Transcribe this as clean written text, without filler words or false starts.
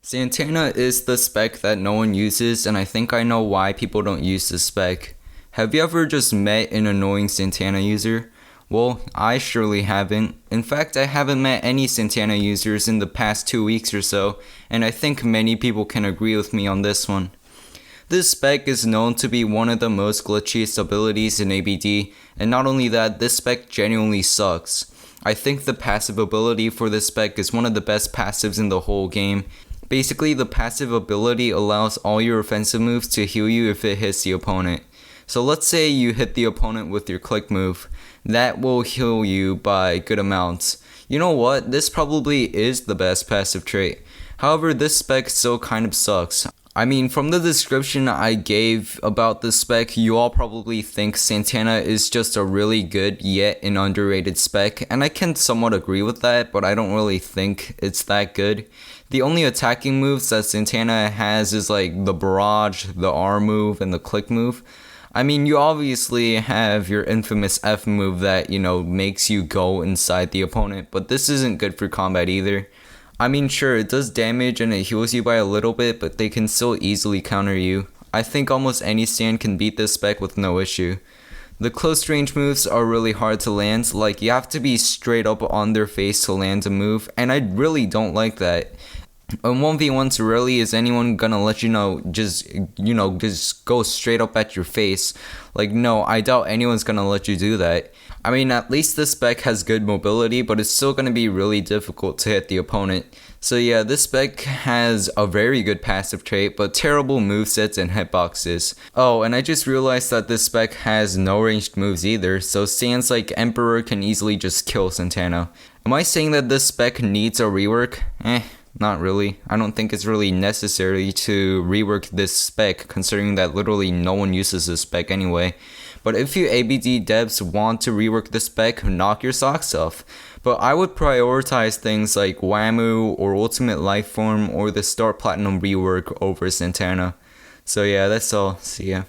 Santana is the spec that no one uses, and I think I know why people don't use this spec. Have you ever just met an annoying Santana user? Well, I surely haven't. In fact, I haven't met any Santana users in the past 2 weeks or so, and I think many people can agree with me on this one. This spec is known to be one of the most glitchiest abilities in ABD, and not only that, this spec genuinely sucks. I think the passive ability for this spec is one of the best passives in the whole game. Basically, the passive ability allows all your offensive moves to heal you if it hits the opponent. So let's say you hit the opponent with your click move. That will heal you by good amounts. You know what? This probably is the best passive trait. However, this spec still kind of sucks. I mean, from the description I gave about this spec, you all probably think Santana is just a really good yet an underrated spec, and I can somewhat agree with that, but I don't really think it's that good. The only attacking moves that Santana has is like the barrage, the R move, and the click move. I mean, you obviously have your infamous F move that, makes you go inside the opponent, but this isn't good for combat either. I mean, sure, it does damage and it heals you by a little bit, but they can still easily counter you. I think almost any stand can beat this spec with no issue. The close range moves are really hard to land, like you have to be straight up on their face to land a move, and I really don't like that. In 1v1s, rarely is anyone gonna let just go straight up at your face. Like, no, I doubt anyone's gonna let you do that. I mean, at least this spec has good mobility, but it's still gonna be really difficult to hit the opponent. So yeah, this spec has a very good passive trait, but terrible movesets and hitboxes. Oh, and I just realized that this spec has no ranged moves either, so stands like Emperor can easily just kill Santana. Am I saying that this spec needs a rework? Not really. I don't think it's really necessary to rework this spec, considering that literally no one uses this spec anyway. But if you ABD devs want to rework this spec, knock your socks off. But I would prioritize things like Whammu or Ultimate Lifeform or the Start Platinum rework over Santana. So yeah, that's all. See ya.